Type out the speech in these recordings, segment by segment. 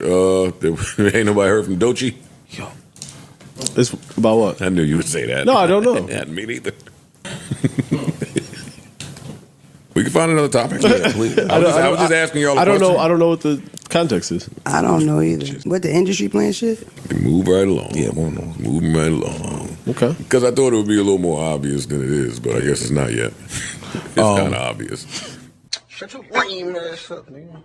Ain't nobody heard from Doechii? Yo. It's about what? I knew you would say that. No, I don't know. Me neither. We can find another topic. Yeah, I was just asking y'all. I don't know what the context is. I don't know either. What, the industry playing shit? Move right along. Yeah, moving right along. Okay. Because I thought it would be a little more obvious than it is, but I guess it's not yet. It's kind of obvious. Shut your lame ass up, nigga.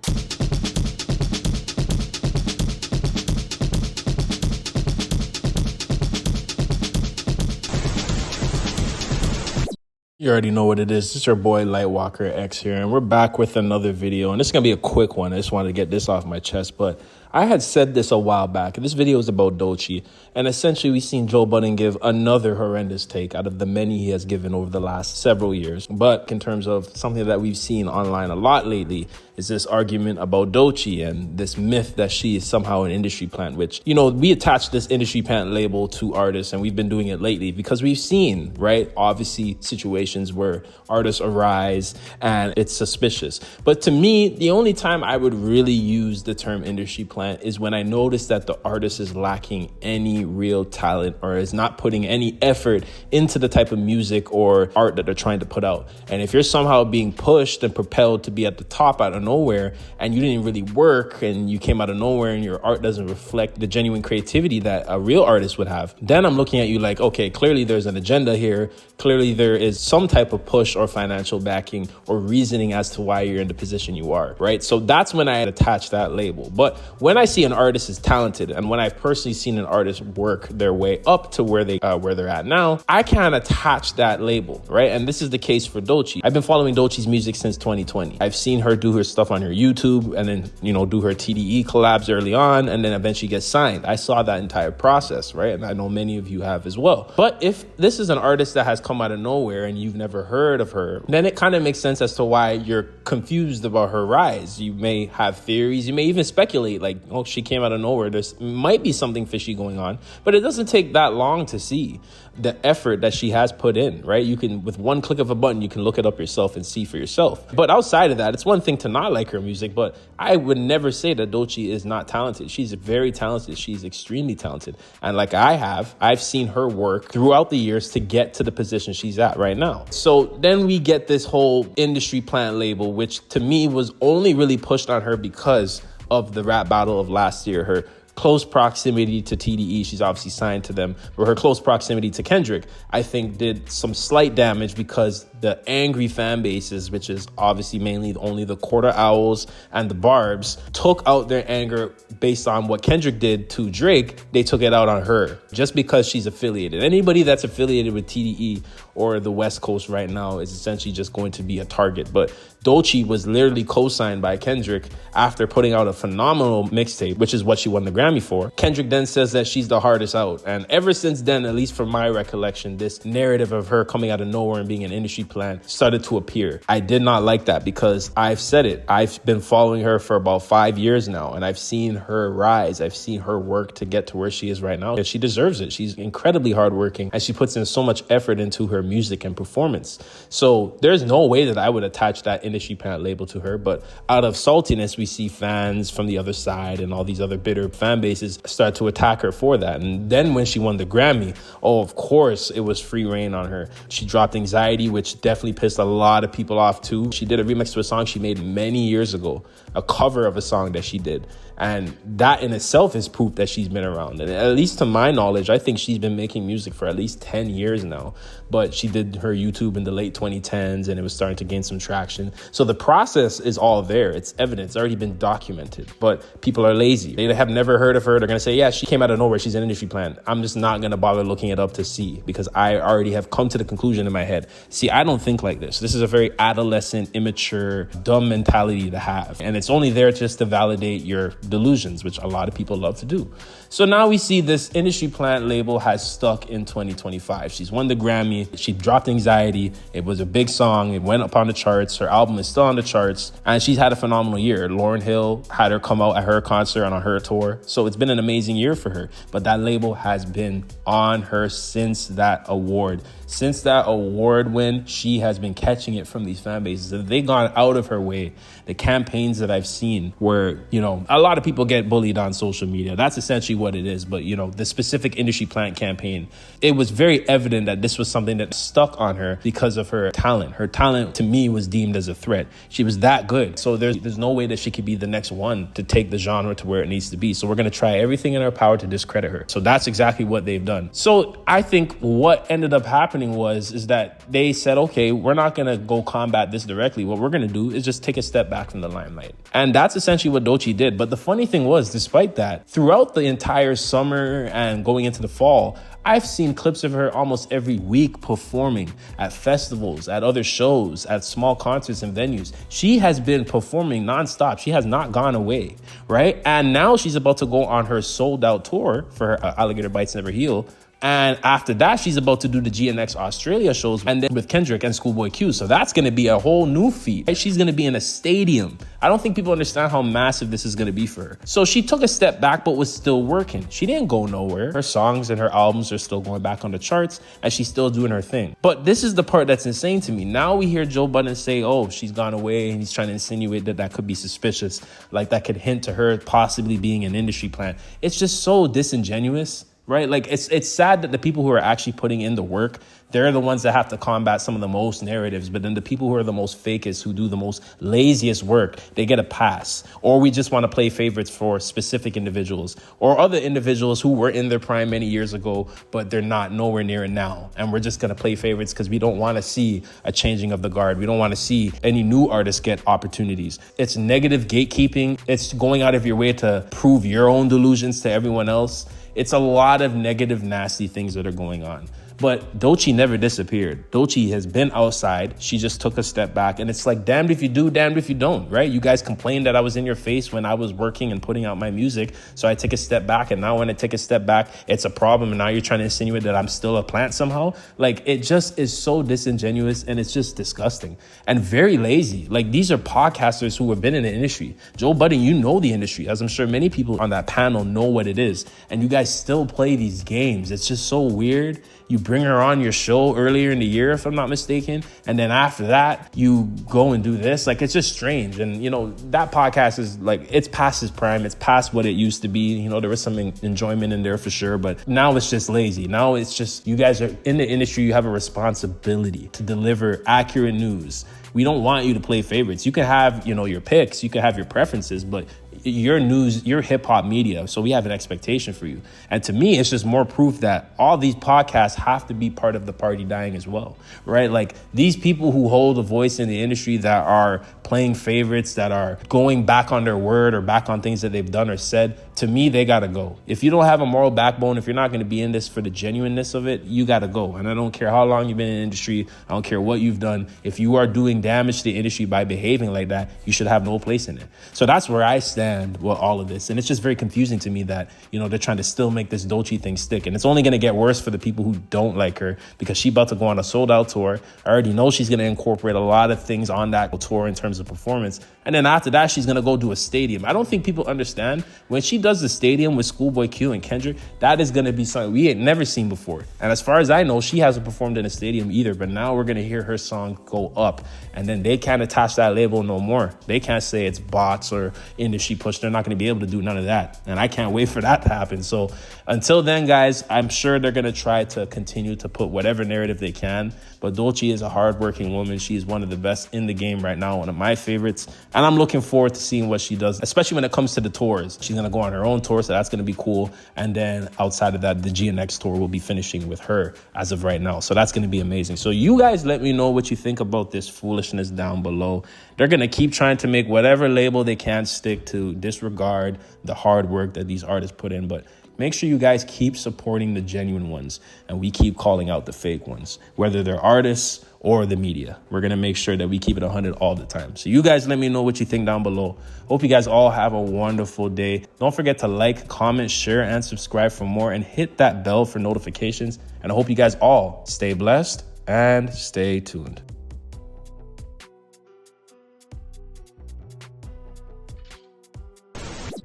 You already know what it is. It's your boy Lightwalker X here, and we're back with another video. And this is going to be a quick one. I just wanted to get this off my chest, but I had said this a while back. This video is about Doechii, and essentially we've seen Joe Budden give another horrendous take out of the many he has given over the last several years. But in terms of something that we've seen online a lot lately is this argument about Doechii and this myth that she is somehow an industry plant, which, you know, we attach this industry plant label to artists, and we've been doing it lately because we've seen, right, obviously situations where artists arise and it's suspicious. But to me, the only time I would really use the term industry plant is when I notice that the artist is lacking any real talent or is not putting any effort into the type of music or art that they're trying to put out. And if you're somehow being pushed and propelled to be at the top out of nowhere and you didn't really work and you came out of nowhere and your art doesn't reflect the genuine creativity that a real artist would have, then I'm looking at you like, okay, clearly there's an agenda here. Clearly there is some type of push or financial backing or reasoning as to why you're in the position you are, right? So that's when I attach that label. But when I see an artist is talented, and when I've personally seen an artist work their way up to where they're at now, I can't attach that label, right? And this is the case for Doechii. I've been following Doechii's music since 2020. I've seen her do her stuff on her YouTube and then, you know, do her TDE collabs early on and then eventually get signed. I saw that entire process, right? And I know many of you have as well. But if this is an artist that has come out of nowhere and you've never heard of her, then it kind of makes sense as to why you're confused about her rise. You may have theories. You may even speculate like, oh, she came out of nowhere. There might be something fishy going on, but it doesn't take that long to see the effort that she has put in, right? You can, with one click of a button, you can look it up yourself and see for yourself. But outside of that, it's one thing to not like her music, but I would never say that Doechii is not talented. She's very talented. She's extremely talented. And like I've seen her work throughout the years to get to the position she's at right now. So then we get this whole industry plant label, which to me was only really pushed on her because of the rap battle of last year. Her close proximity to TDE, she's obviously signed to them, but her close proximity to Kendrick, I think did some slight damage because the angry fan bases, which is obviously mainly only the Quarter Owls and the Barbs, took out their anger based on what Kendrick did to Drake. They took it out on her just because she's affiliated. Anybody that's affiliated with TDE or the West Coast right now is essentially just going to be a target. But Doechii was literally co-signed by Kendrick after putting out a phenomenal mixtape, which is what she won the Grammy for. Kendrick then says that she's the hardest out. And ever since then, at least from my recollection, this narrative of her coming out of nowhere and being an industry plant started to appear. I did not like that because I've said it. I've been following her for about 5 years now, and I've seen her rise. I've seen her work to get to where she is right now. And she deserves it. She's incredibly hardworking, and she puts in so much effort into her music and performance. So there's no way that I would attach that industry plant label to her. But out of saltiness, we see fans from the other side and all these other bitter fan bases start to attack her for that. And then when she won the Grammy, oh, of course, it was free reign on her. She dropped Anxiety, which definitely pissed a lot of people off too. She did a remix to a song she made many years ago, a cover of a song that she did. And that in itself is proof that she's been around. And at least to my knowledge, I think she's been making music for at least 10 years now. But she did her YouTube in the late 2010s and it was starting to gain some traction. So the process is all there. It's evident. It's already been documented. But people are lazy. They have never heard of her. They're going to say, yeah, she came out of nowhere. She's an industry plant. I'm just not going to bother looking it up to see because I already have come to the conclusion in my head. See, I don't think like this. This is a very adolescent, immature, dumb mentality to have. And it's only there just to validate your delusions, which a lot of people love to do. So now we see this industry plant label has stuck in 2025. She's won the Grammy. She dropped Anxiety. It was a big song. It went up on the charts. Her album is still on the charts. And she's had a phenomenal year. Lauryn Hill had her come out at her concert and on her tour. So it's been an amazing year for her. But that label has been on her since that award. Since that award win, she has been catching it from these fan bases. They've gone out of her way. The campaigns that I've seen where, you know, a lot lot of people get bullied on social media. That's essentially what it is. But, you know, the specific industry plant campaign, it was very evident that this was something that stuck on her because of her talent. Her talent, to me, was deemed as a threat. She was that good. So there's no way that she could be the next one to take the genre to where it needs to be. So we're going to try everything in our power to discredit her. So that's exactly what they've done. So I think what ended up happening is that they said, okay, we're not going to go combat this directly. What we're going to do is just take a step back from the limelight. And that's essentially what Doechii did. But the funny thing was, despite that, throughout the entire summer and going into the fall, I've seen clips of her almost every week performing at festivals, at other shows, at small concerts and venues. She has been performing nonstop. She has not gone away, right? And now she's about to go on her sold out tour for her Alligator Bites Never Heal. And after that, she's about to do the GNX Australia shows and then with Kendrick and Schoolboy Q. So that's going to be a whole new feat. She's going to be in a stadium. I don't think people understand how massive this is going to be for her. So she took a step back, but was still working. She didn't go nowhere. Her songs and her albums are still going back on the charts and she's still doing her thing. But this is the part that's insane to me. Now we hear Joe Budden say, oh, she's gone away, and he's trying to insinuate that could be suspicious. Like that could hint to her possibly being an industry plant. It's just so disingenuous. Right? Like it's sad that the people who are actually putting in the work, they're the ones that have to combat some of the most narratives. But then the people who are the most fakest, who do the most laziest work, they get a pass. Or we just want to play favorites for specific individuals or other individuals who were in their prime many years ago, but they're not nowhere near it now. And we're just going to play favorites because we don't want to see a changing of the guard. We don't want to see any new artists get opportunities. It's negative gatekeeping. It's going out of your way to prove your own delusions to everyone else. It's a lot of negative, nasty things that are going on. But Doechii never disappeared. Doechii has been outside. She just took a step back. And it's like, damned if you do, damned if you don't, right? You guys complained that I was in your face when I was working and putting out my music. So I take a step back. And now when I take a step back, it's a problem. And now you're trying to insinuate that I'm still a plant somehow. Like, it just is so disingenuous and it's just disgusting and very lazy. Like, these are podcasters who have been in the industry. Joe Budden, you know the industry, as I'm sure many people on that panel know what it is. And you guys still play these games. It's just so weird. You bring her on your show earlier in the year, if I'm not mistaken. And then after that, you go and do this. Like, it's just strange. And, you know, that podcast is like, it's past its prime. It's past what it used to be. You know, there was some enjoyment in there for sure. But now it's just lazy. Now it's just, you guys are in the industry. You have a responsibility to deliver accurate news. We don't want you to play favorites. You can have, you know, your picks. You can have your preferences. But your news, your hip hop media. So we have an expectation for you. And to me, it's just more proof that all these podcasts have to be part of the party dying as well, right? Like, these people who hold a voice in the industry that are playing favorites, that are going back on their word or back on things that they've done or said, to me, they got to go. If you don't have a moral backbone, if you're not going to be in this for the genuineness of it, you got to go. And I don't care how long you've been in the industry. I don't care what you've done. If you are doing damage to the industry by behaving like that, you should have no place in it. So that's where I stand with all of this. And it's just very confusing to me that, you know, they're trying to still make this Doechii thing stick. And it's only going to get worse for the people who don't like her, because she's about to go on a sold out tour. I already know she's going to incorporate a lot of things on that tour in terms of performance. And then after that, she's going to go do a stadium. I don't think people understand when she does the stadium with Schoolboy Q and Kendrick, that is going to be something we ain't never seen before. And as far as I know, she hasn't performed in a stadium either. But now we're going to hear her song go up. And then they can't attach that label no more. They can't say it's bots or industry push. They're not going to be able to do none of that. And I can't wait for that to happen. So until then, guys, I'm sure they're going to try to continue to put whatever narrative they can. But Doechii is a hardworking woman. She's one of the best in the game right now, one of my favorites. And I'm looking forward to seeing what she does, especially when it comes to the tours. She's going to go on her own tour, so that's going to be cool. And then outside of that, the GNX tour will be finishing with her as of right now. So that's going to be amazing. So you guys let me know what you think about this foolishness down below. They're going to keep trying to make whatever label they can stick to, disregard the hard work that these artists put in. But make sure you guys keep supporting the genuine ones, and we keep calling out the fake ones, whether they're artists or the media. We're going to make sure that we keep it 100 all the time. So you guys let me know what you think down below. Hope you guys all have a wonderful day. Don't forget to like, comment, share, and subscribe for more, and hit that bell for notifications. And I hope you guys all stay blessed and stay tuned.